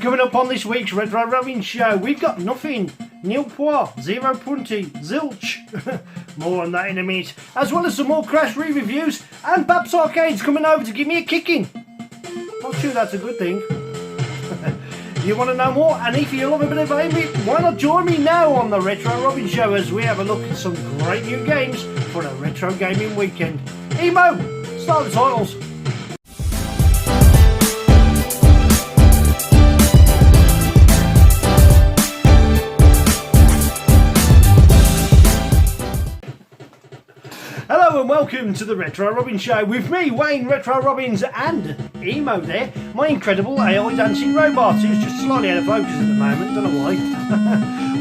Coming up on this week's Retro Robbins show, we've got nothing, nil point, 0 punty, zilch. More on that in a minute, as well as some more Crash re-reviews and Babs Arcade's coming over to give me a kicking. Not sure that's a good thing. You want to know more, and if you love a bit of gaming, why not join me now on the Retro Robbins show as we have a look at some great new games for a retro gaming weekend. Emo, start the titles. Hello and welcome to the Retro Robbins show with me, Wayne Retro Robbins, and Emo there, my incredible AI dancing robot who's just slightly out of focus at the moment, don't know why.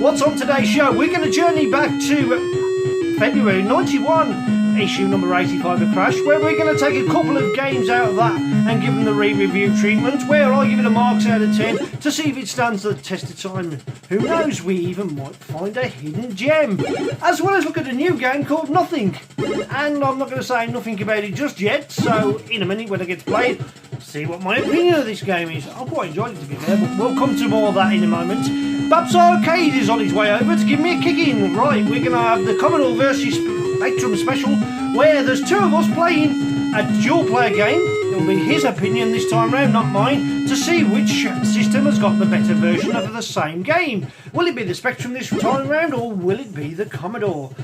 What's on today's show? We're going to journey back to February 91, issue number 85 of Crash, where we're going to take a couple of games out of that and give them the re-review treatment, where I give it a marks out of 10 to see if it stands the test of time. Who knows, we even might find a hidden gem, as well as look at a new game called Nothing. And I'm not going to say nothing about it just yet, so in a minute when it gets played, see what my opinion of this game is. I quite enjoyed it, to be fair, but we'll come to more of that in a moment. Babs Arcade is on his way over to give me a kick in. Right, we're going to have the Commodore versus Spectrum special, where there's two of us playing a dual player game. It'll be his opinion this time round, not mine, to see which system has got the better version of the same game. Will it be the Spectrum this time round, or will it be the Commodore?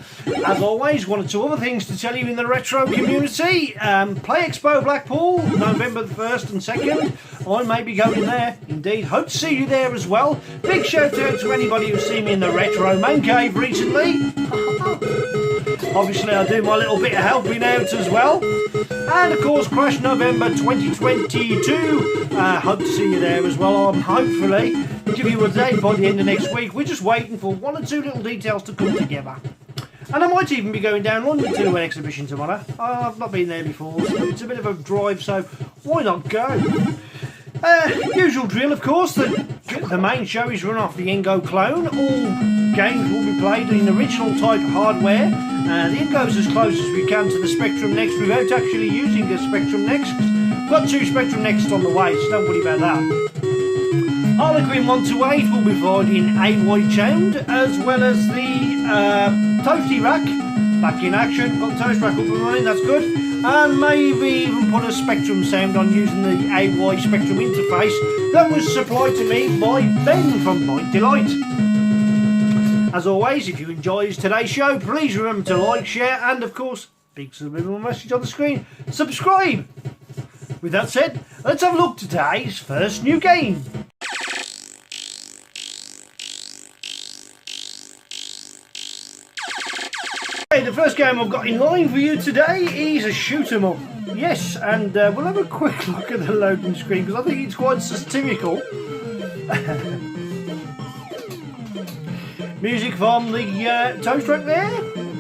As always, one or two other things to tell you in the retro community. Play Expo Blackpool, November the 1st and 2nd. I may be going there, indeed. Hope to see you there as well. Big shout out to anybody who's seen me in the Retro Man Cave recently. Obviously I do my little bit of helping out as well. And of course Crash November 2022. Hope to see you there as well. I'm hopefully give you a date by the end of next week. We're just waiting for one or two little details to come together. And I might even be going down London to an exhibition tomorrow. I've not been there before, so it's a bit of a drive, so why not go? Usual drill, of course, the main show is run off the Ingo clone. All games will be played in original type hardware. The Ingo's as close as we can to the Spectrum Next without actually using the Spectrum Next. Got two Spectrum Next on the way, so don't worry about that. Harlequin 128 will be provided in AY tuned, as well as the Toasty Rack back in action. Got the Toast Rack up and running, that's good. And maybe even put a Spectrum sound on using the AY Spectrum interface that was supplied to me by Ben from Bite Delight. As always, if you enjoyed today's show, please remember to like, share, and of course, big subliminal message on the screen, subscribe. With that said, let's have a look at today's first new game. Okay, the first game I've got in line for you today is a shoot 'em up. Yes, and we'll have a quick look at the loading screen because I think it's quite satirical. Music from the Toast Rack there.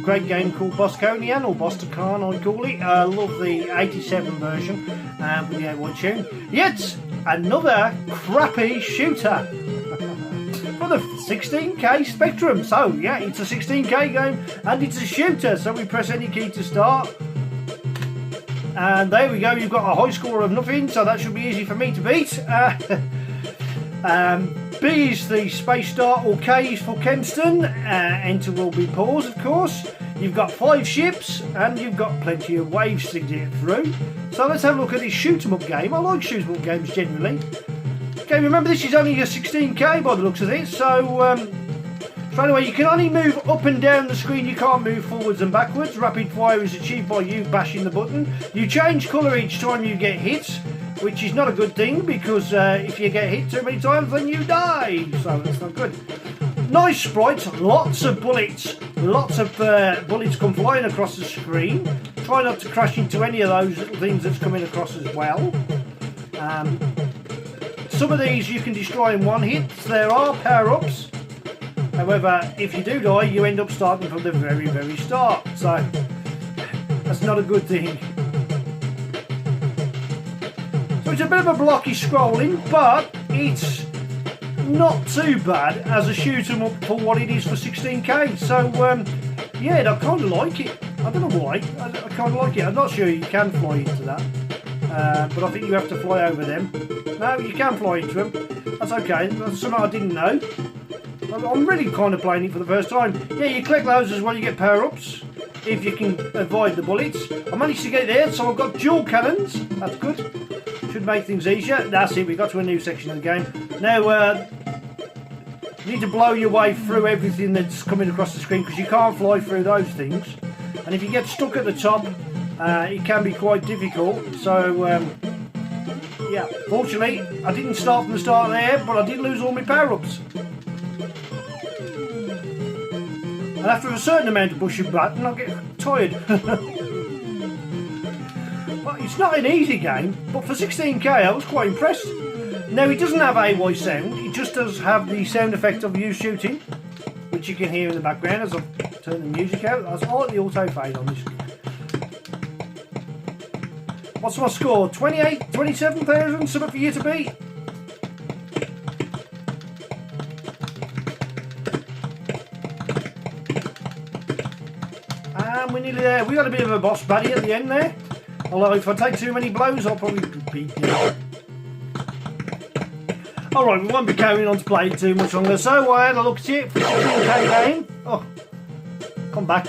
Great game called Bosconian, or Bostacan I call it. I love the 87 version with the 8-1 tune. Yet another crappy shooter for the 16K Spectrum. So yeah, it's a 16K game and it's a shooter. So we press any key to start. And there we go, you've got a high score of nothing, so that should be easy for me to beat. B is the space start, or K is for Kempston. Enter will be pause, of course. You've got 5 ships and you've got plenty of waves to get through. So let's have a look at this shoot 'em up game. I like shoot 'em up games generally. Okay, remember this is only a 16K by the looks of it, so straight away you can only move up and down the screen, you can't move forwards and backwards. Rapid fire is achieved by you bashing the button. You change colour each time you get hit, which is not a good thing because if you get hit too many times then you die, so that's not good. Nice sprites, lots of bullets, lots of bullets come flying across the screen. Try not to crash into any of those little things that's coming across as well. Some of these you can destroy in one hit. There are power-ups. However, if you do die, you end up starting from the very, very start. So, that's not a good thing. So it's a bit of a blocky scrolling, but it's not too bad as a shoot 'em up for what it is for 16K. So, yeah, I kind of like it. I don't know why. I kind of like it. I'm not sure you can fly into that. But I think you have to fly over them. No, you can fly into them. That's okay. That's something I didn't know. I'm really kind of playing it for the first time. Yeah, you collect those as well, you get power-ups. If you can avoid the bullets. I managed to get there, so I've got dual cannons. That's good. Should make things easier. That's it, we got to a new section of the game. Now, you need to blow your way through everything that's coming across the screen because you can't fly through those things. And if you get stuck at the top, it can be quite difficult. So, yeah, fortunately, I didn't start from the start there, but I did lose all my power-ups. And after a certain amount of pushing button, I get tired. Well, it's not an easy game, but for 16k I was quite impressed. Now, it doesn't have AY sound, it just does have the sound effect of you shooting, which you can hear in the background as I've turned the music out. I like the auto fade on this. What's my score? 28, 27,000, something for you to beat? And we're nearly there. We got a bit of a boss baddie at the end there. Although if I take too many blows, I'll probably beat him. Alright, we won't be carrying on to play it too much longer. So I had a look at it for 16k game. Oh, come back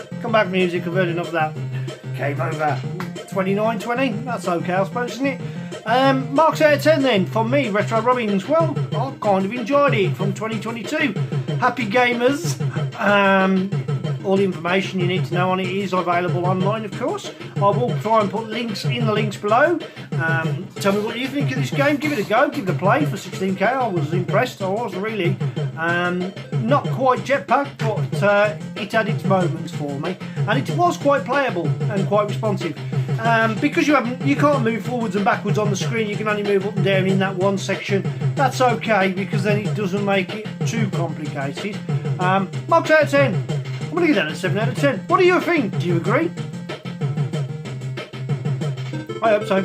music, I've heard enough of that. Game over. 29-20, that's okay I suppose, isn't it? Marks out of 10 then, for me, Retro Robbins. Well, I kind of enjoyed it from 2022. Happy gamers. All the information you need to know on it is available online, of course. I will try and put links in the links below. Tell me what you think of this game. Give it a go, give it a play for 16k. I was impressed, I was really. Not quite jetpack, but it had its moments for me. And it was quite playable and quite responsive. Because you can't move forwards and backwards on the screen, you can only move up and down in that one section. That's okay, because then it doesn't make it too complicated. Marks out of 10. I'm going to give that a 7 out of 10. What do you think? Do you agree? I hope so.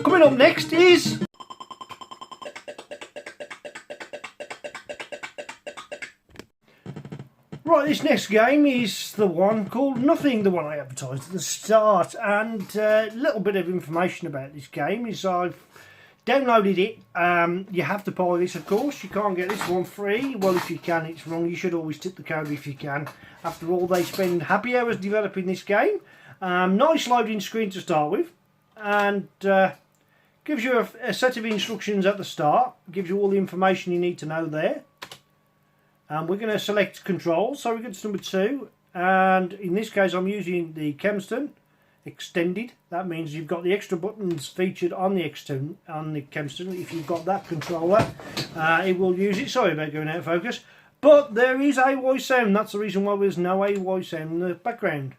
Coming up next is... Right, this next game is the one called Nothing, the one I advertised at the start. And a little bit of information about this game is I've downloaded it. You have to buy this, of course. You can't get this one free. Well, if you can, it's wrong. You should always tip the code if you can. After all, they spend happy hours developing this game. Nice loading screen to start with. And gives you a set of instructions at the start. Gives you all the information you need to know there. And we're going to select control. So we go to number 2. And in this case, I'm using the Chemston extended. That means you've got the extra buttons featured on the Chemston. If you've got that controller, it will use it. Sorry about going out of focus, but there is AY sound. That's the reason why there's no AY sound in the background.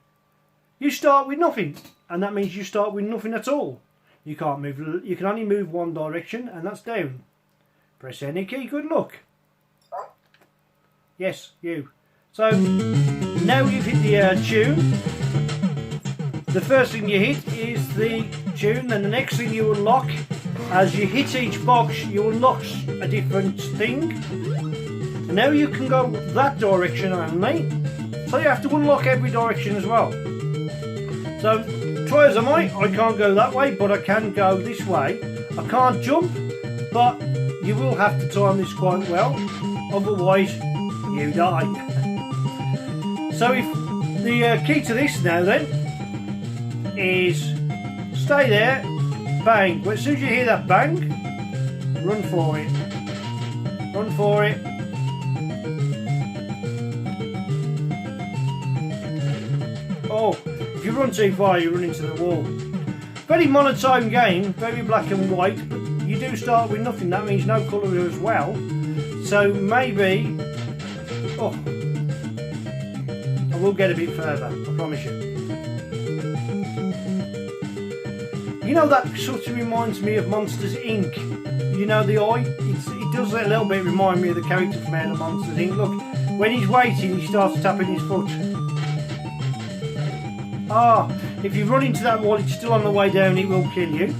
You start with nothing, and that means you start with nothing at all. You can't move. You can only move one direction, and that's down. Press any key. Good luck. Yes, you. So now you've hit the tune. The first thing you hit is the tune, then the next thing you unlock, as you hit each box, you unlock a different thing. And now you can go that direction only, so you have to unlock every direction as well. So, try as I might, I can't go that way, but I can go this way. I can't jump, but you will have to time this quite well, otherwise you die. So if the key to this now then, is stay there, bang. But as soon as you hear that bang, run for it. Run for it. Oh, if you run too far, you run into the wall. Very monotone game, very black and white, but you do start with nothing. That means no colour as well. So maybe... Oh, I will get a bit further, I promise you. You know, that sort of reminds me of Monsters Inc. You know the eye? It does a little bit remind me of the character from out of Monsters Inc. Look, when he's waiting, he starts tapping his foot. Ah, if you run into that wall, it's still on the way down, it will kill you.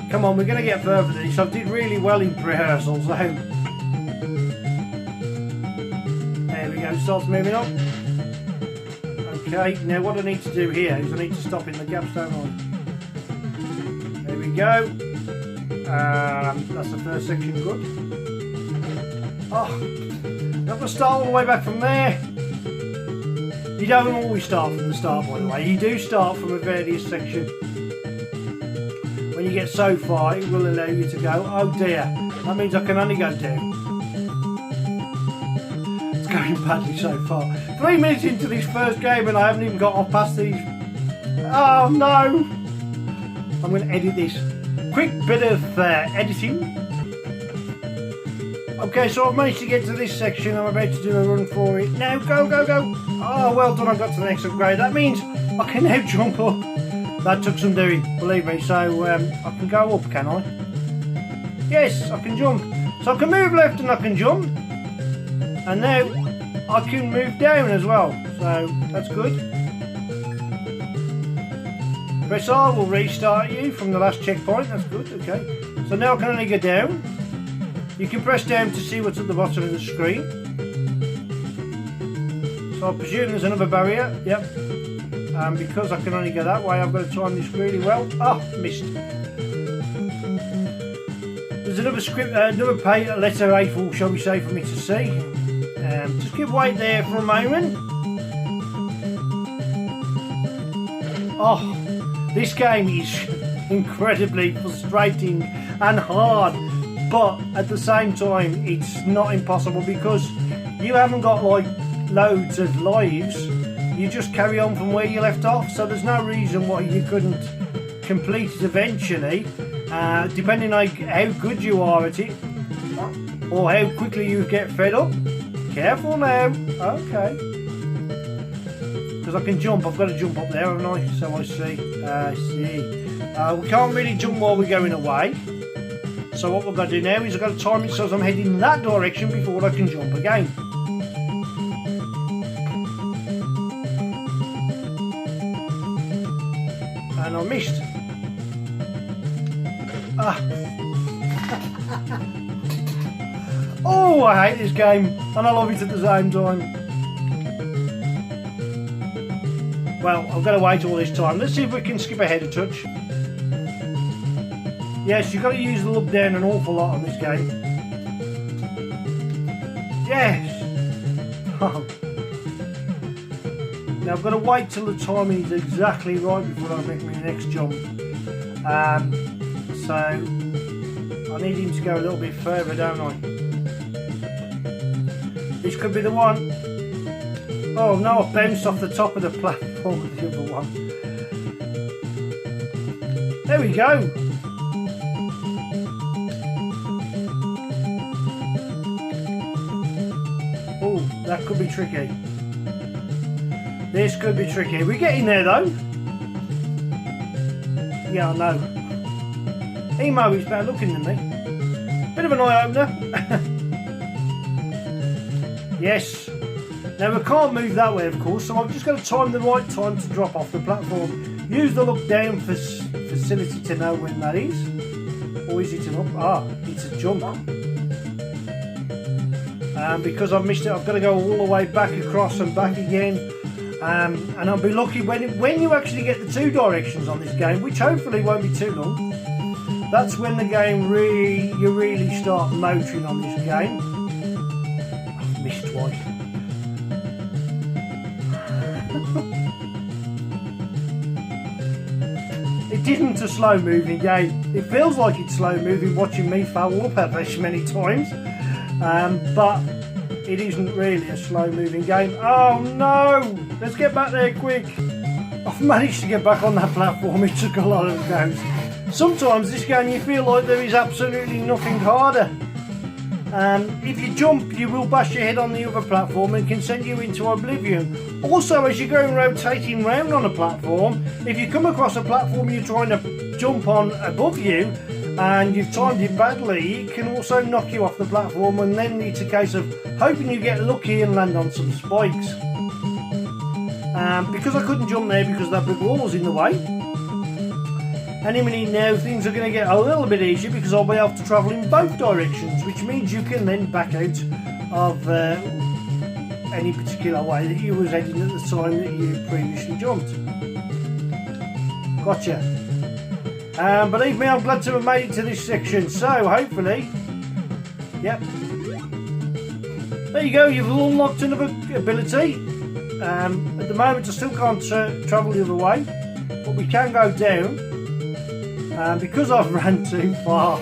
Come on, we're going to get further than this. I did really well in rehearsals, though. There we go, starts moving up. Okay, now what I need to do here is I need to stop in the gaps, don't I? There we go. That's the first section, good. Oh, you have to start all the way back from there. You don't always start from the start, by the way. You do start from a various section. When you get so far, it will allow you to go. Oh dear, that means I can only go down. It's going badly so far. 3 minutes into this first game and I haven't even got off past these. Oh no! I'm going to edit this. Quick bit of editing. Okay, so I've managed to get to this section. I'm about to do a run for it. Now, go, go, go. Oh, well done, I got to the next upgrade. That means I can now jump up. That took some doing, believe me. So I can go up, can I? Yes, I can jump. So I can move left and I can jump. And now I can move down as well. So that's good. Press R will restart you from the last checkpoint. That's good, okay. So now I can only go down. You can press down to see what's at the bottom of the screen. So I presume there's another barrier. Yep. And because I can only go that way, I've got to time this really well. Oh, missed. There's another script, another letter A4, shall we say, for me to see. Just give wait there for a moment. Oh. This game is incredibly frustrating and hard, but at the same time it's not impossible because you haven't got like loads of lives. You just carry on from where you left off, so there's no reason why you couldn't complete it eventually, depending on how good you are at it or how quickly you get fed up. Careful now. Okay. Because I can jump, I've got to jump up there, haven't I? So I see. We can't really jump while we're going away. So what we've got to do now is I've got to time it so I'm heading in that direction before I can jump again. And I missed. Oh, I hate this game, and I love it at the same time. Well, I've got to wait all this time. Let's see if we can skip ahead a touch. Yes, you've got to use the look down an awful lot on this game. Yes! Now I've got to wait till the timing is exactly right before I make my next jump. So, I need him to go a little bit further, don't I? This could be the one. Oh no, I bounced off the top of the platform with the other one. There we go. Oh, that could be tricky. This could be tricky. We're getting there though. Yeah, I know. Emo is better looking than me. Bit of an eye opener. Yes. Now we can't move that way, of course, so I've just got to time the right time to drop off the platform. Use the look down facility to know when that is. Or is it an up? Ah, it's a jump. Because I've missed it, I've got to go all the way back across and back again. And I'll be lucky when you actually get the two directions on this game, which hopefully won't be too long. That's when the game you really start motoring on this game. I've missed twice. It isn't a slow moving game. It feels like it's slow moving watching me foul up this many times, but it isn't really a slow moving game. Oh no! Let's get back there quick. I've managed to get back on that platform. It took a lot of goes. Sometimes this game you feel like there is absolutely nothing harder. If you jump, you will bash your head on the other platform and can send you into oblivion. Also, as you're going rotating round on a platform, if you come across a platform you're trying to jump on above you and you've timed it badly, it can also knock you off the platform, and then it's a case of hoping you get lucky and land on some spikes. Because I couldn't jump there because that brick wall was in the way. Any minute now things are going to get a little bit easier because I'll be able to travel in both directions, which means you can then back out of any particular way that you was heading at the time that you previously jumped. Gotcha. Believe me, I'm glad to have made it to this section. So hopefully, yep. There you go. You've unlocked another ability. At the moment, I still can't travel the other way, but we can go down. Because I've ran too far,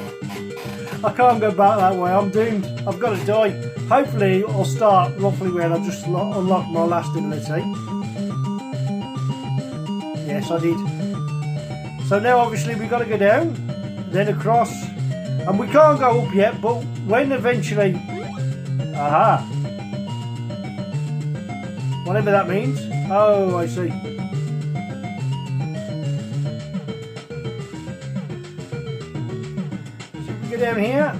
I can't go back that way. I'm doomed. I've got to die. Hopefully, I'll start roughly where I just unlocked my last ability. Yes, I did. So now, obviously, we've got to go down, then across, and we can't go up yet. But when eventually, aha, whatever that means. Oh, I see. Get down here.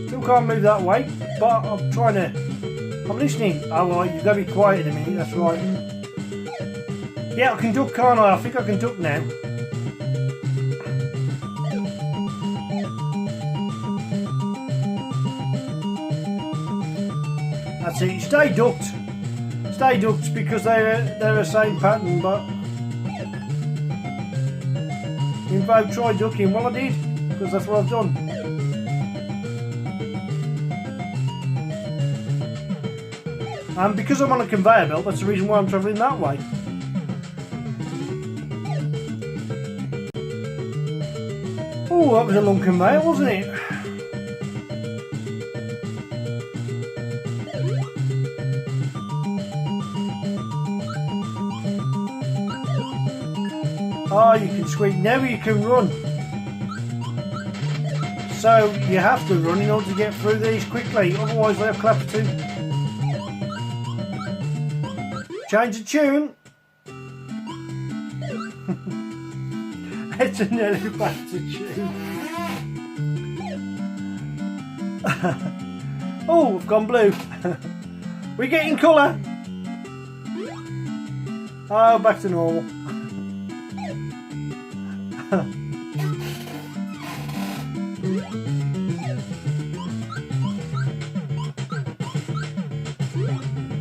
Still can't move that way, but I'm trying to. I'm listening. Oh, right, you've got to be quiet in a minute. That's right. Yeah, I can duck, can't I? I think I can duck now. That's it. Stay ducked. Stay ducked because they're the same pattern, but invoke try ducking. Well, I did because that's what I've done. And because I'm on a conveyor belt, that's the reason why I'm travelling that way. Oh, that was a long conveyor, wasn't it? Oh, you can squeak. Now you can run. So you have to run in order to get through these quickly, otherwise they'll clap to. Change the tune. It's an elevator tune. Oh, we've gone blue. We're getting colour. Oh, back to normal.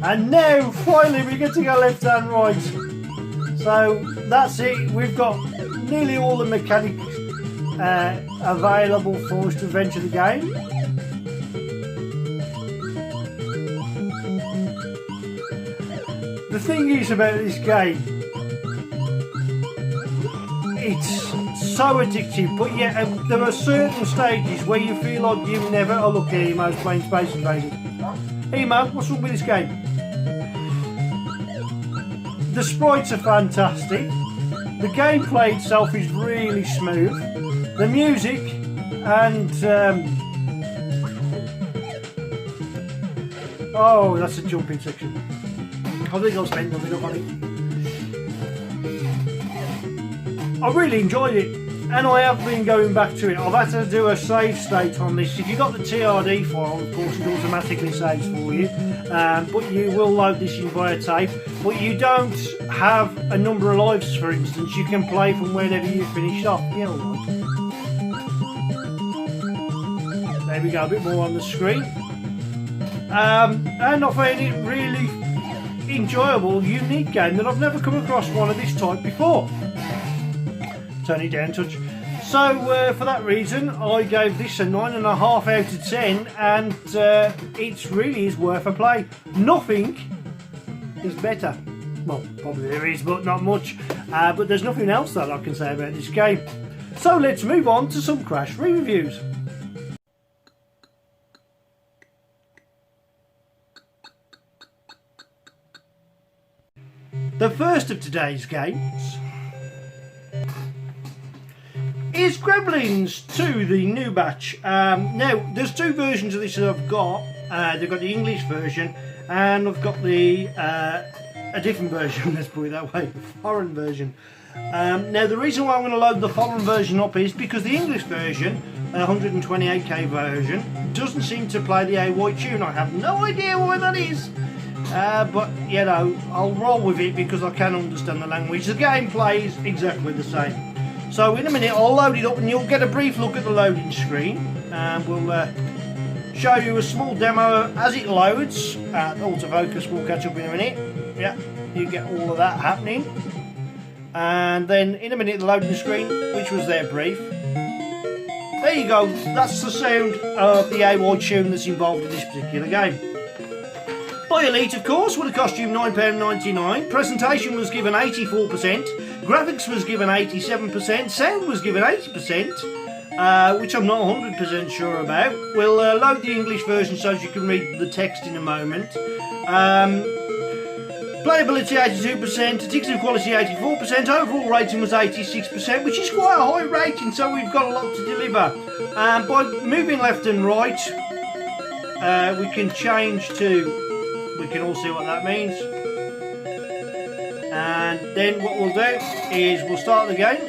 And now finally we get to go left and right. So that's it. We've got nearly all the mechanics available for us to venture the game. The thing is about this game, it's so addictive, but yet there are certain stages where you feel like you never. Oh, look here, Emo's playing Space Invaders. Hey Emo, what's wrong with this game? The sprites are fantastic. The gameplay itself is really smooth. The music and oh, that's a jumping section. I think I'll spend nothing up on it. I really enjoyed it, and I have been going back to it. I've had to do a save state on this. If you've got the TRD file, of course, it automatically saves for you, but you will load this in via tape. But you don't have a number of lives, for instance. You can play from wherever you finish off. Yeah, all right. There we go, a bit more on the screen. And I find it really enjoyable, unique game that I've never come across one of this type before. Turn it down a touch. So for that reason, I gave this a 9.5 out of 10, and it really is worth a play. Nothing is better. Well, probably there is, but not much. But there's nothing else that I can say about this game. So let's move on to some Crash re-reviews. The first of today's games is Gremlins 2, the new batch. Now, there's two versions of this that I've got. They've got the English version, and I've got the a different version, let's put it that way, the foreign version. Now, the reason why I'm going to load the foreign version up is because the English version, 128k version, doesn't seem to play the AY tune. I have no idea why that is. But, you know, I'll roll with it because I can understand the language. The game plays exactly the same. So in a minute I'll load it up and you'll get a brief look at the loading screen. And we'll show you a small demo as it loads. Autofocus will catch up in a minute. Yeah, you get all of that happening. And then in a minute the loading screen, which was there brief. There you go, that's the sound of the AY tune that's involved in this particular game. By Elite, of course, would have cost you £9.99. Presentation was given 84%, graphics was given 87%, sound was given 80%, which I'm not 100% sure about. We'll load the English version so you can read the text in a moment. Playability 82%, addictive quality 84%, overall rating was 86%, which is quite a high rating, so we've got a lot to deliver. By moving left and right, we can change to... We can all see what that means. And then what we'll do is we'll start the game.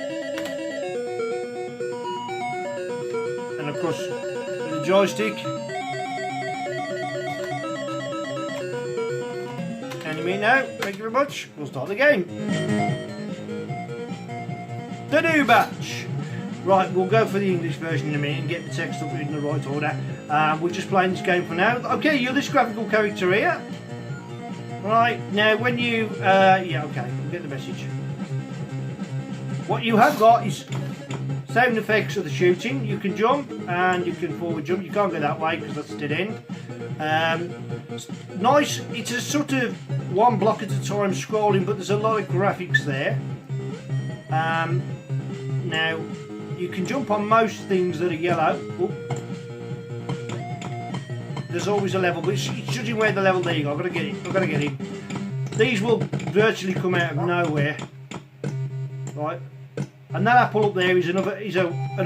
And of course, the joystick. Any minute now, thank you very much. We'll start the game. The new batch. Right, we'll go for the English version in a minute and get the text up in the right order. We're just playing this game for now. Okay, you're this graphical character here. Right, now when you... yeah, okay, we'll get the message. What you have got is sound effects of the shooting. You can jump and you can forward jump. You can't go that way because that's a dead end. Nice, it's a sort of one block at a time scrolling, but there's a lot of graphics there. Now, you can jump on most things that are yellow. Oop. There's always a level, but it's judging where the level. There you go. I've got to get it. I've got to get it. These will virtually come out of nowhere, right? And that apple up there is an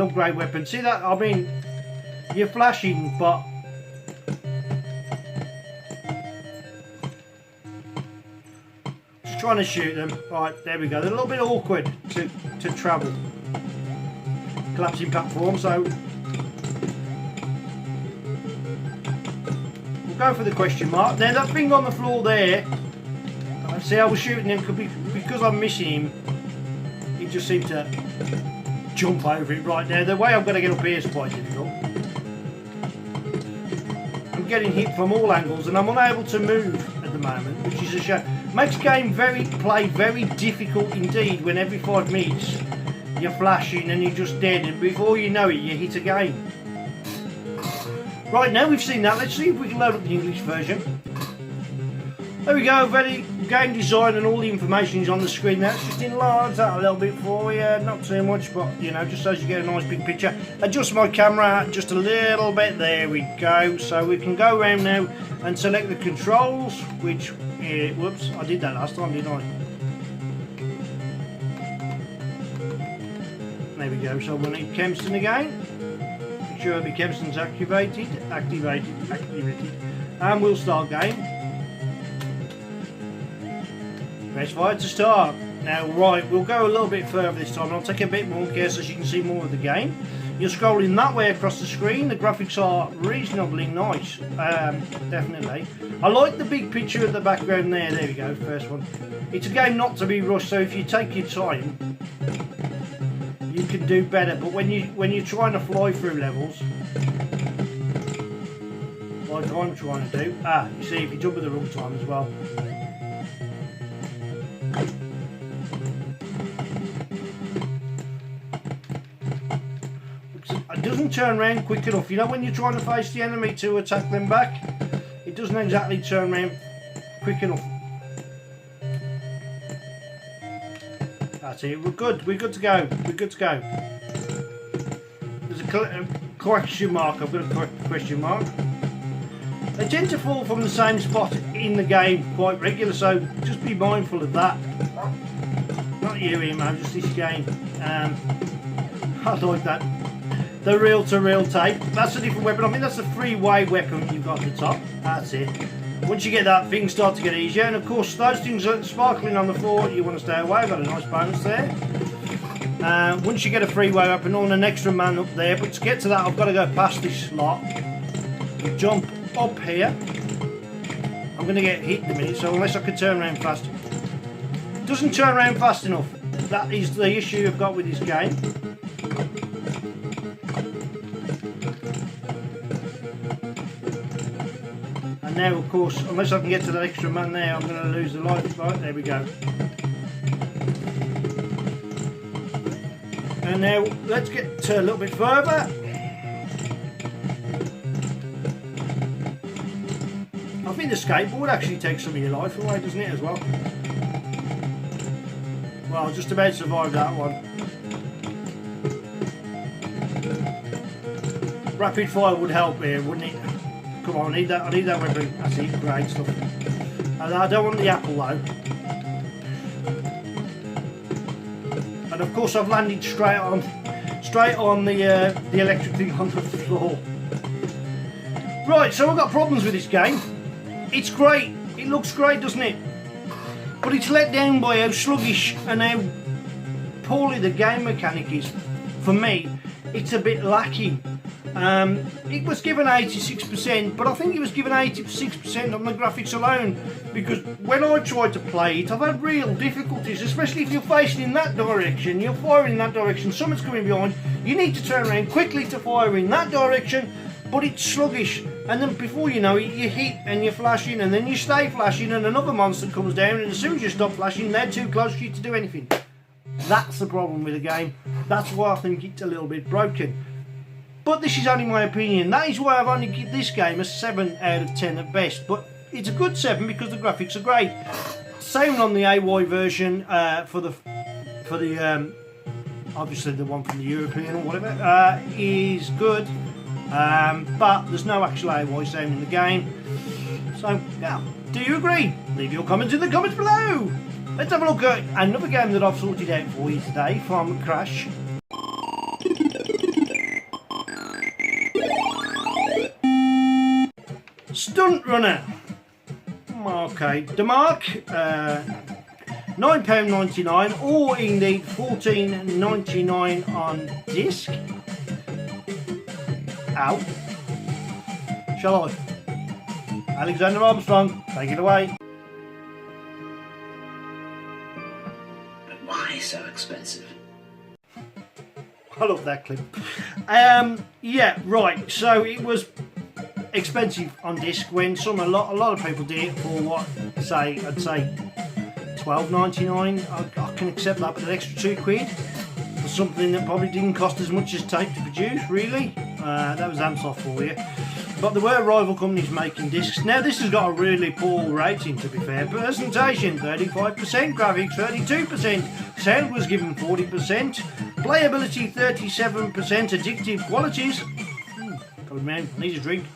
upgrade weapon. See that? I mean, you're flashing, but just trying to shoot them. Right, there we go. They're a little bit awkward to travel. Collapsing platform, so. Go for the question mark. Now that thing on the floor there, see I was shooting him because I'm missing him, he just seemed to jump over it. Right now, the way I'm going to get up here is quite difficult. I'm getting hit from all angles and I'm unable to move at the moment, which is a shame. Makes game play very difficult indeed when every 5 minutes you're flashing and you're just dead and before you know it you hit again. Right, now we've seen that, let's see if we can load up the English version. There we go, very game design and all the information is on the screen. That's just enlarge that a little bit for you, not too much, but you know, just so you get a nice big picture. Adjust my camera just a little bit, there we go. So we can go around now and select the controls, which, whoops, I did that last time, didn't I? There we go, so we'll need Kempston again. Sure, the Kempston's activated, and we'll start game. Press fire to start. Now, right, we'll go a little bit further this time. I'll take a bit more care so you can see more of the game. You're scrolling that way across the screen. The graphics are reasonably nice, definitely. I like the big picture of the background there. There we go, first one. It's a game not to be rushed, so if you take your time, you can do better, but when you're trying to fly through levels, like I'm trying to do, you see if you jump at the wrong time as well. It doesn't turn around quick enough. You know when you're trying to face the enemy to attack them back, it doesn't exactly turn around quick enough. That's it, we're good to go, There's a question mark, I've got a question mark. They tend to fall from the same spot in the game quite regular, so just be mindful of that. Not you, Emo, just this game. I like that. The reel-to-reel tape, that's a different weapon. I think that's the three-way weapon you've got at the top. That's it. Once you get that, things start to get easier, and of course those things are sparkling on the floor, you want to stay away. I've got a nice bonus there. Once you get a freeway weapon on an extra man up there, but to get to that I've got to go past this lot. You jump up here. I'm going to get hit in a minute, so unless I can turn around fast. It doesn't turn around fast enough. That is the issue I've got with this game. now, of course, unless I can get to that extra man there, I'm going to lose the life. Right, there we go. And now, let's get a little bit further. I think the skateboard actually takes some of your life away, doesn't it, as well? Well, just about survived that one. Rapid fire would help here, wouldn't it? Come on, I need that weapon. That's it, great stuff. And I don't want the apple though. And of course I've landed straight on the electric thing on the floor. Right, so I've got problems with this game. It's great, it looks great, doesn't it? But it's let down by how sluggish and how poorly the game mechanic is. For me, it's a bit lacking. It was given 86%, but I think it was given 86% on the graphics alone, because when I tried to play it, I've had real difficulties, especially if you're facing in that direction, you're firing in that direction, someone's coming behind, you need to turn around quickly to fire in that direction, but it's sluggish, and then before you know it, you hit and you're flashing, and then you stay flashing, and another monster comes down, and as soon as you stop flashing, they're too close for you to do anything. That's the problem with the game. That's why I think it's a little bit broken. But this is only my opinion. That is why I've only given this game a 7 out of 10 at best. But it's a good 7 because the graphics are great. Same on the AY version for the obviously the one from the European or whatever is good. But there's no actual AY sound in the game. So yeah, do you agree? Leave your comments in the comments below. Let's have a look at another game that I've sorted out for you today from Crash. Stunt Runner. Okay, the mark, £9.99 or indeed £14.99 on disc. Ow. Shall I? Alexander Armstrong, take it away. But why so expensive? I love that clip. Yeah, right. So it was expensive on disc when a lot of people did it for what, I'd say £12.99. I can accept that, but an extra £2 for something that probably didn't cost as much as tape to produce, really. That was Amsoft for you. But there were rival companies making discs. Now this has got a really poor rating, to be fair. Presentation 35%, graphics 32%, sound was given 40%, playability 37%, addictive qualities. God man, I need a drink.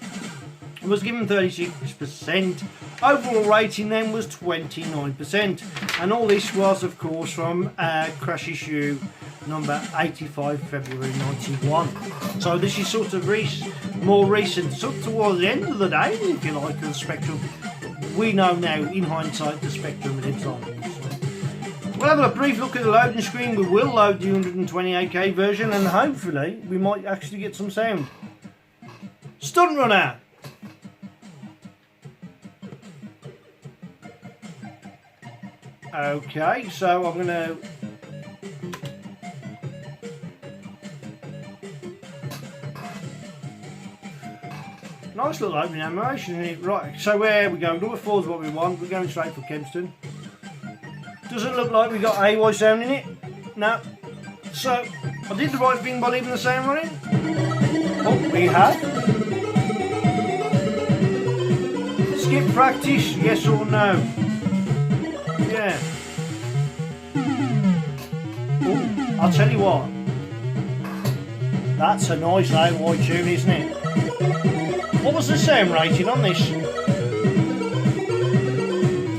Was given 36%. Overall rating then was 29%, and all this was of course from Crash issue number 85, February 91. So this is sort of more recent, sort of towards the end of the day, if you like, of the Spectrum. We know now, in hindsight, the Spectrum lives on. We'll have a brief look at the loading screen. We will load the 128K version, and hopefully we might actually get some sound. Stunt Runner. Okay, so I'm going to nice little opening animation, isn't it? Right, so where we go? Number 4 is what we want. We're going straight for Kempston. Doesn't look like we got AY sound in it. No. So I did the right thing by leaving the sound running. Oh, we have. Skip practice, yes or no? Yeah. Ooh, I'll tell you what. That's a nice AY tune, isn't it? What was the sound rating on this?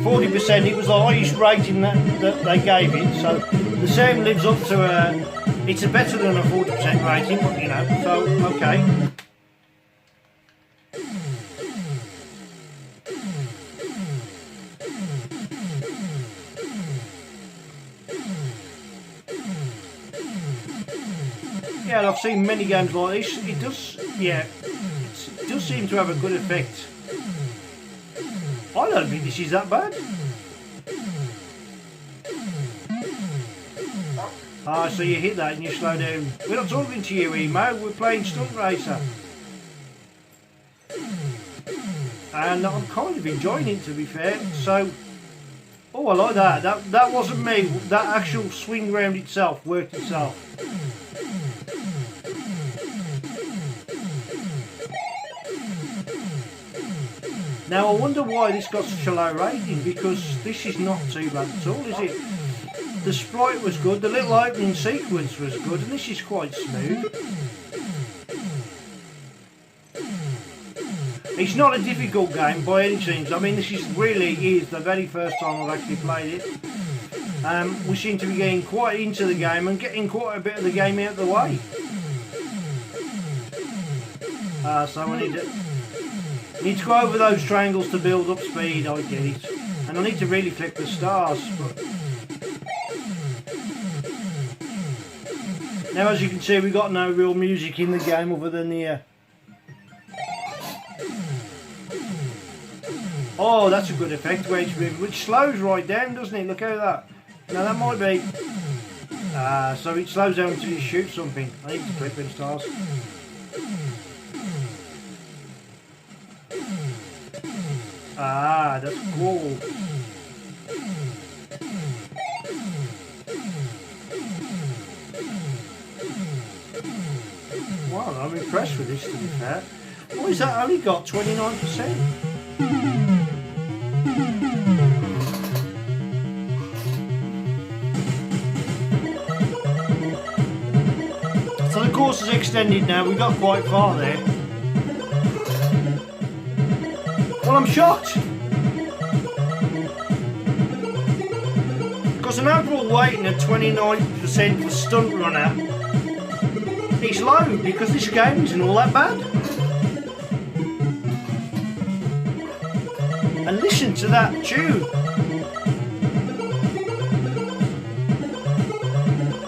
40%. It was the highest rating that they gave it. So the sound lives up to it's better than a 40% rating, but you know. So okay. Yeah, I've seen many games like this. It does, yeah, it does seem to have a good effect. I don't think this is that bad. Ah, so you hit that and you slow down. We're not talking to you, Emo. We're playing Stunt Racer. and I'm kind of enjoying it, to be fair. So, oh, I like that. That wasn't me. That actual swing round itself worked itself. Now, I wonder why this got such a low rating, because this is not too bad at all, is it? The sprite was good, the little opening sequence was good, and this is quite smooth. It's not a difficult game by any means. I mean, this really is the very first time I've actually played it. We seem to be getting quite into the game and getting quite a bit of the game out of the way. So I need to go over those triangles to build up speed, I get it. And I need to really flick the stars. But now, as you can see, we've got no real music in the game other than the... Oh, that's a good effect, which slows right down, doesn't it? Look at that. Now, that might be... so it slows down until you shoot something. I need to click them stars. Ah, that's cool. Wow, I'm impressed with this, to be fair. Why is that only got 29%? So the course is extended now, we got quite far there. Well, I'm shocked. Because an overall weighting of 29% for Stunt Runner is low, because this game isn't all that bad. And listen to that tune.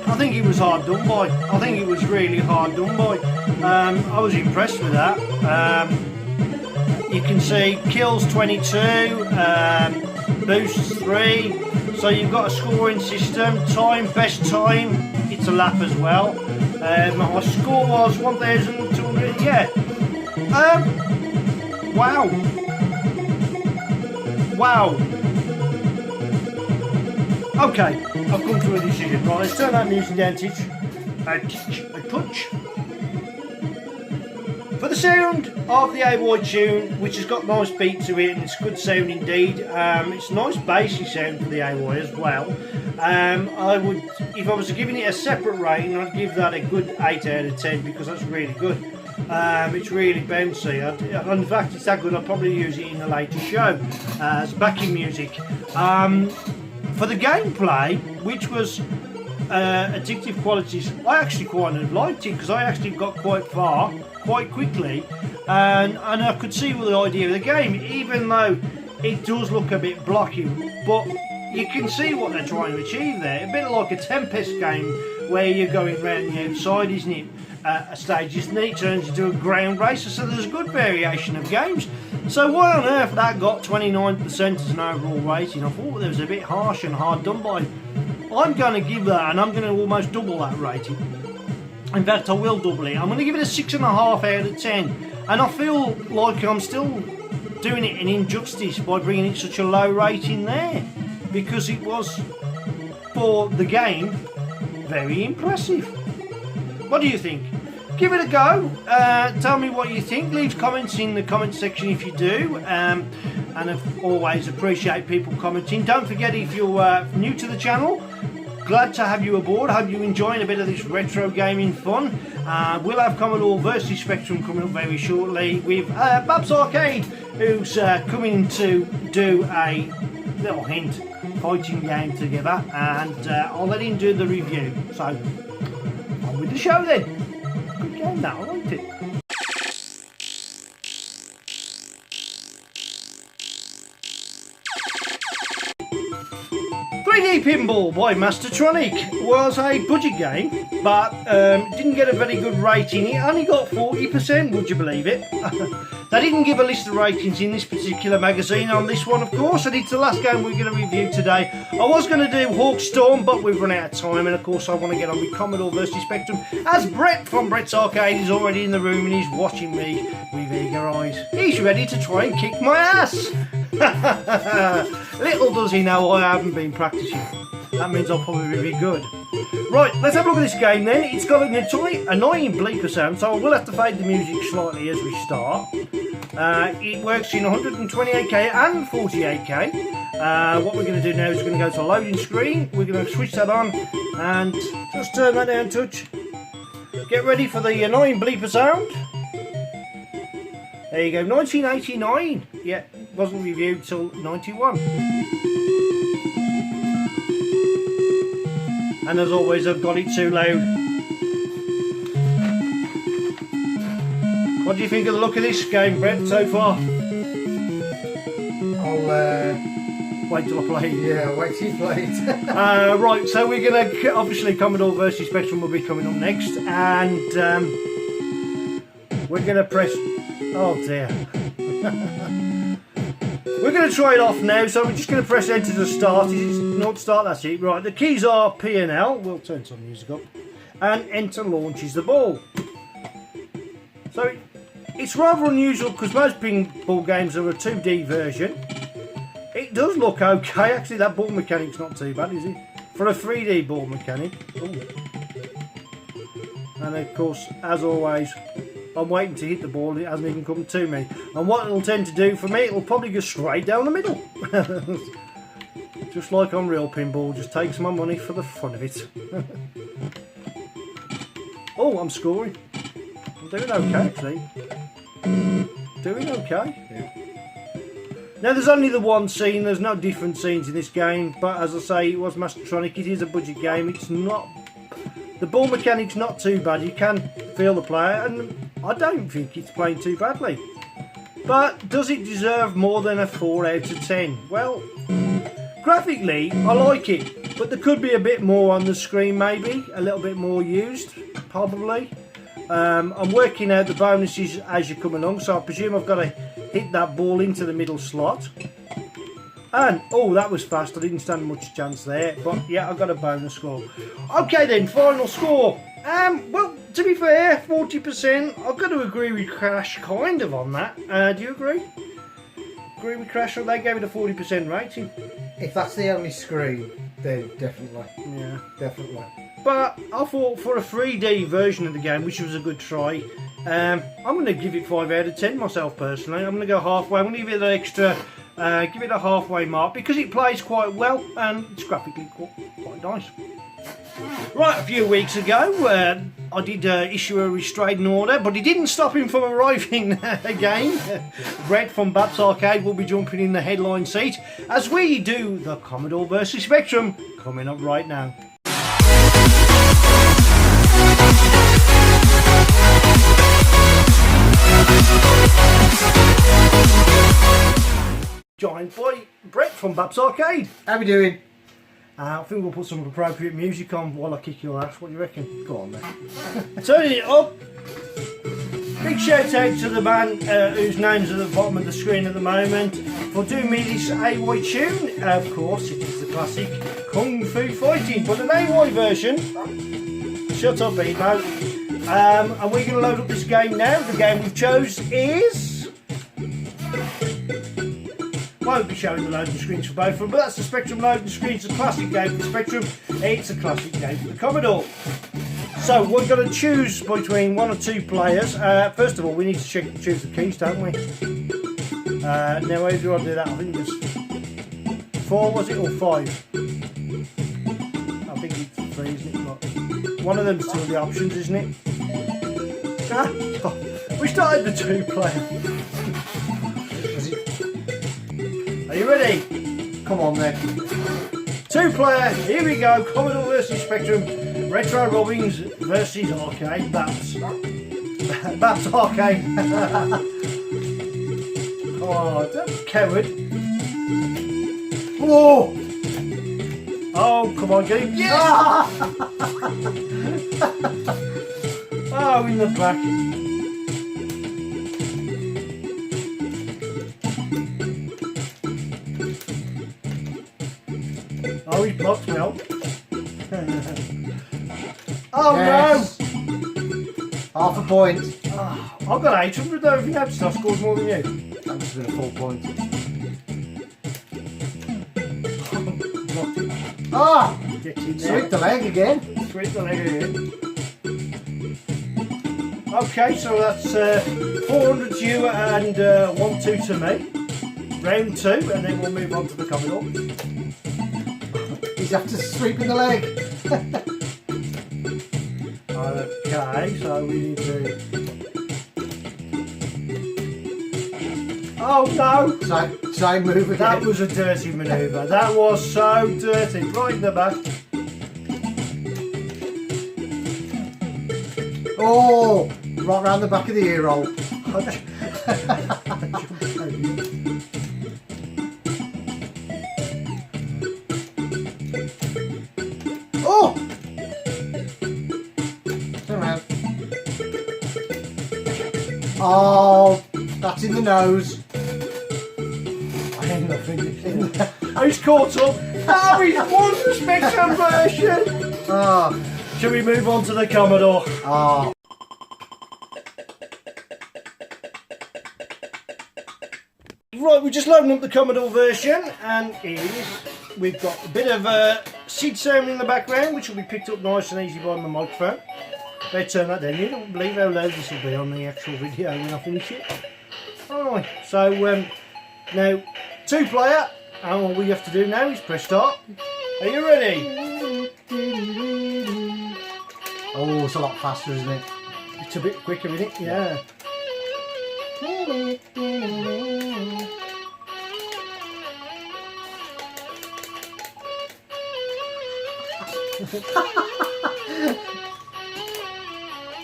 I think it was hard done by. I think it was really hard done by. I was impressed with that. You can see kills 22, boosts 3, so you've got a scoring system. Time, best time, it's a lap as well. My score was 1,200, yeah. Wow. Wow. Okay, I've come to a decision. Right, let's turn that music down a touch. For the sound of the AY tune, which has got nice beat to it and it's good sound indeed, it's nice bassy sound for the AY as well. I would, if I was giving it a separate rating, I'd give that a good 8 out of 10 because that's really good. It's really bouncy. In fact, it's that good I'll probably use it in a later show as backing music. For the gameplay, which was addictive qualities, I actually quite liked it because I actually got quite far quite quickly, and I could see the idea of the game, even though it does look a bit blocky, but you can see what they're trying to achieve there. A bit like a Tempest game where you're going around the outside, isn't it? A stage, isn't it? It turns into a ground racer, so there's a good variation of games. So why on earth that got 29% as an overall rating? I thought that was a bit harsh and hard done by. I'm going to give that, and I'm going to almost double that rating. In fact, I will double it. I'm going to give it a 6.5 out of 10. And I feel like I'm still doing it an injustice by bringing it such a low rating there. Because it was, for the game, very impressive. What do you think? Give it a go. Tell me what you think. Leave comments in the comment section if you do. And I always appreciate people commenting. Don't forget, if you're new to the channel, glad to have you aboard. Hope you're enjoying a bit of this retro gaming fun. We'll have Commodore vs Spectrum coming up very shortly with Babs Arcade, who's coming to do a little hint fighting game together, and I'll let him do the review. So, on with the show then. Good game that, I liked it. Pinball by Mastertronic was a budget game, but didn't get a very good rating. It only got 40%, would you believe it? They didn't give a list of ratings in this particular magazine on this one, of course, and it's the last game we're going to review today. I was going to do Hawk Storm, but we've run out of time, and of course I want to get on with Commodore vs Spectrum, as Brett from Brett's Arcade is already in the room and he's watching me with eager eyes. He's ready to try and kick my ass. Little does he know I haven't been practicing. That means I'll probably be good. Right, let's have a look at this game then. It's got an annoying bleeper sound, so I will have to fade the music slightly as we start. It works in 128K and 48K. What we're going to do now is we're going to go to loading screen. We're going to switch that on and just turn that down a touch. Get ready for the annoying bleeper sound. There you go, 1989. Yeah, wasn't reviewed till 91. And as always, I've got it too loud. What do you think of the look of this game, Brett, so far? I'll wait till I play it. Yeah, wait till you play it. Right, so we're going to, obviously Commodore vs Spectrum will be coming up next, and we're going to press, oh dear. We're going to try it off now, so we're just going to press enter to start. It's not start, that's it. Right, the keys are P and L, we'll turn some music up, and enter launches the ball. So it's rather unusual because most pinball games are a 2D version. It does look okay, actually that ball mechanic's not too bad, is it? For a 3D ball mechanic. Ooh. And of course, as always, I'm waiting to hit the ball, it hasn't even come to me. And what it'll tend to do for me, it'll probably go straight down the middle. Just like on real pinball, just takes my money for the fun of it. Oh, I'm scoring. I'm doing okay, actually. Doing okay. Yeah. Now, there's only the one scene, there's no different scenes in this game, but as I say, it was Mastertronic, it is a budget game, it's not... The ball mechanic's not too bad, you can feel the player, and I don't think it's playing too badly. But does it deserve more than a 4 out of 10? Well, graphically, I like it, but there could be a bit more on the screen maybe, a little bit more used, probably. I'm working out the bonuses as you come along, so I presume I've got to hit that ball into the middle slot. And, oh, that was fast, I didn't stand much chance there, but yeah, I got a bonus score. Okay then, final score. Well, to be fair, 40%, I've got to agree with Crash kind of on that. Do you agree? Agree with Crash, or they gave it a 40% rating? If that's the only screen, then definitely. Yeah. Definitely. But I thought for a 3D version of the game, which was a good try, I'm going to give it 5 out of 10 myself personally. I'm going to go halfway, I'm going to give it an extra... give it a halfway mark because it plays quite well and it's graphically quite nice. Right, a few weeks ago I did issue a restraining order, but it didn't stop him from arriving again. Brett from Babs Arcade will be jumping in the headline seat as we do the Commodore vs Spectrum, coming up right now. Joined by Brett from Babs Arcade. How we doing? I think we'll put some appropriate music on while I kick your ass. What do you reckon? Go on then. Turning it up. Big shout out to the man whose name's at the bottom of the screen at the moment for doing me this AY tune. Of course, it is the classic Kung Fu Fighting, but an AY version. Shut up, Emo. And we're going to load up this game now. The game we've chose is... Won't be showing the loading screens for both of them, but that's the Spectrum loading screens. It's a classic game for the Spectrum. It's a classic game for the Commodore. So we're going to choose between 1 or 2 players. First of all, we need to choose the keys, don't we? Now, how do I do that? I think it was 4, was it, or 5? I think it's 3, isn't it? But one of them's 2 of the options, isn't it? We started the 2-player. Are you ready? Come on then. 2-player, here we go. Commodore vs Spectrum. Retro Robbins versus Arcade Babs. Babs Arcade. Oh, don't coward. Whoa! Oh, come on, get him. Yes! Oh, in the back. Lost me on. Oh Yes. no! Half a point. Oh, I've got 800 though. If you noticed, I've scored more than you. That must have been a full point. Ah! Get in there. Sweep the leg again. Sweep the leg again. Okay, so that's 400 to you and 1-2 to me. Round 2, and then we'll move on to the Commodore. He's after sweeping the leg. Okay, so we need to... Oh no! Same move again. That was a dirty manoeuvre. That was so dirty. Right in the back. Oh! Right round the back of the ear roll. Oh! Turn around. Oh! That's in the nose. I ain't nothing. He's caught up. Oh, he's won the Spectrum version. Ah! Shall we move on to the Commodore? Ah! Right, we're just loading up the Commodore version, and we've got a bit of seed sound in the background, which will be picked up nice and easy by my microphone. Let's turn that down. You don't believe how loud this will be on the actual video when I finish it. Alright, so now 2-player, and all we have to do now is press start. Are you ready? Oh, it's a lot faster, isn't it? It's a bit quicker, isn't it? Yeah.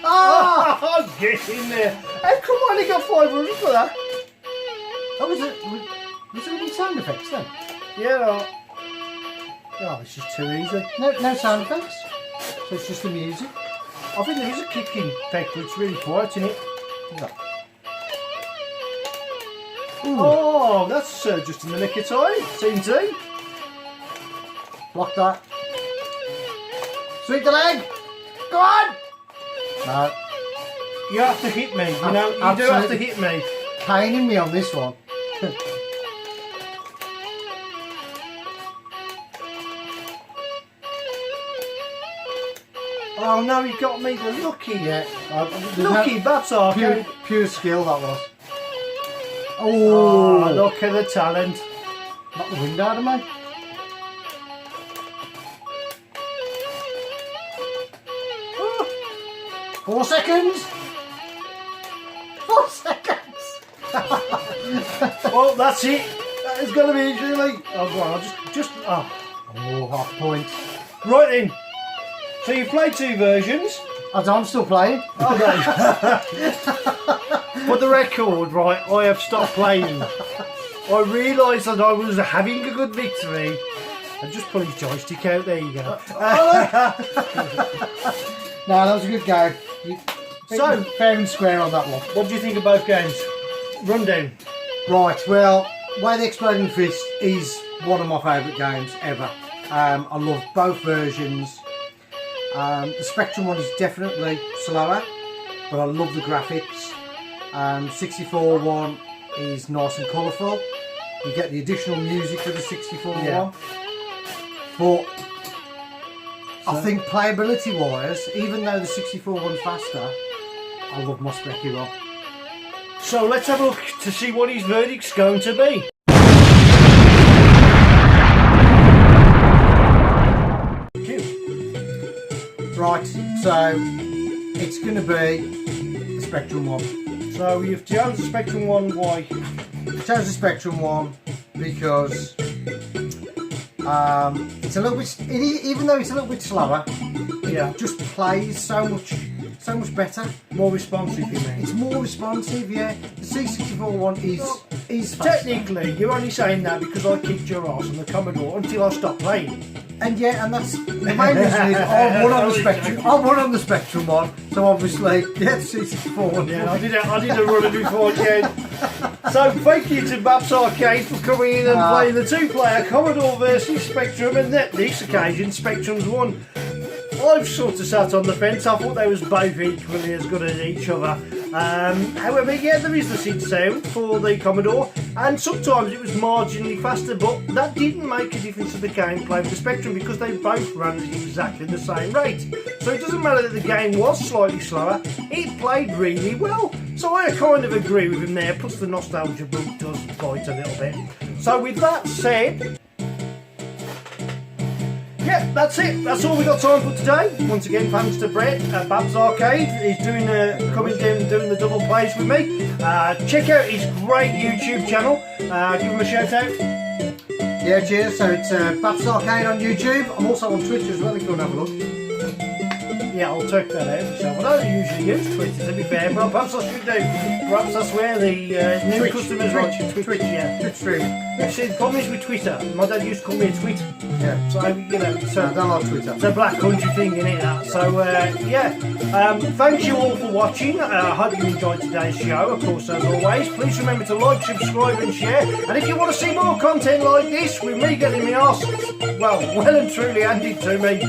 Oh, get in there. How come I only got 500 for that? Oh, was there any sound effects then? Yeah. Oh, it's just too easy. No sound effects? So it's just the music? I think there is a kicking effect, but it's really quiet in it. No. Oh, that's just in the nick of time. Team 2. Block that. Sweep the leg! Go on! No. You have to hit me. You know, you do have to Absolutely. hit me. Paining me on this one. Oh no, he got me the lucky. Yeah. Lucky buttock. Pure skill that was. Oh, Oh! look at the talent. Knock the wind out of me. Oh, 4 seconds! 4 seconds! well, that's it. That is going to be it, really. Oh, go on. I'll just. Oh. Oh, half point. Right then. So you play 2 versions. I'm still playing. Okay. For the record, right, I have stopped playing. I realised that I was having a good victory. And just pull his joystick out. There you go. No, that was a good go. So fair and square on that one. What do you think of both games? Rundown. Right, well, Way the Exploding Fist is one of my favourite games ever. I love both versions. The Spectrum one is definitely slower, but I love the graphics. 64 one is nice and colourful. You get the additional music for the 64 one. But I think playability wise, even though the 64 one's faster, I love my Specky one. So let's have a look to see what his verdict's going to be. Right, so it's going to be the Spectrum one. So you've chosen the Spectrum one, why? I chose the Spectrum one because it's a little bit, even though it's a little bit slower, it just plays so much better. More responsive, you mean? It's more responsive, yeah. The C64 one is faster. Technically, you're only saying that because I kicked your ass on the Commodore until I stopped playing. And yeah, and that's the main reason is I won on the Spectrum. I won on the Spectrum one, so obviously, yeah, the C64 one. Yeah, I did a run before again. So thank you to Babs Arcade for coming in and playing the two-player Commodore versus Spectrum, and this occasion Spectrum's won. I've sort of sat on the fence. I thought they was both equally as good as each other. However, yeah, there is the SID sound for the Commodore, and sometimes it was marginally faster, but that didn't make a difference to the gameplay with the Spectrum because they both ran at exactly the same rate. So it doesn't matter that the game was slightly slower, it played really well. So I kind of agree with him there, plus the nostalgia book does bite a little bit. So with that said, yeah, that's it. That's all we got time for today. Once again, thanks to Brett at Babs Arcade. He's doing coming down and doing the double plays with me. Check out his great YouTube channel. Give him a shout out. Yeah, cheers. So it's Babs Arcade on YouTube. I'm also on Twitter as well if you want to have a look. Yeah, I'll check that out myself. I don't usually use Twitter, to be fair, but perhaps I should do. Perhaps that's where the new customers watch Twitch. Yeah, Twitch stream. You see, the problem is with Twitter. My dad used to call me a twit. Yeah. So, you know, so I don't like Twitter. it's a black country thing, isn't it? That? So, yeah. Thanks you all for watching. I hope you enjoyed today's show. Of course, as always, please remember to like, subscribe and share. And if you want to see more content like this, with me getting my arse, well and truly handed to me,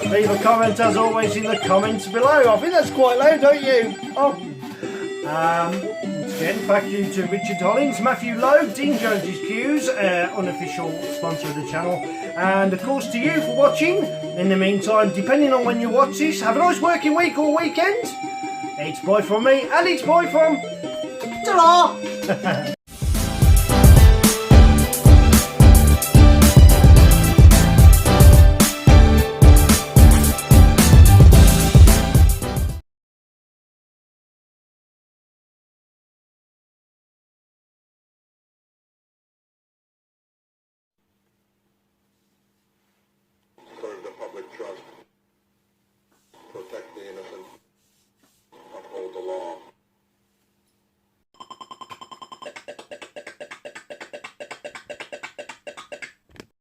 leave a comment as always in the comments below. I think that's quite loud, don't you? Oh. Once again, thank you to Richard Hollins, Matthew Lowe, Dean Jones's Cues, unofficial sponsor of the channel, and of course to you for watching. In the meantime, depending on when you watch this, have a nice working week or weekend. It's bye from me, and it's bye from... Ta-ra!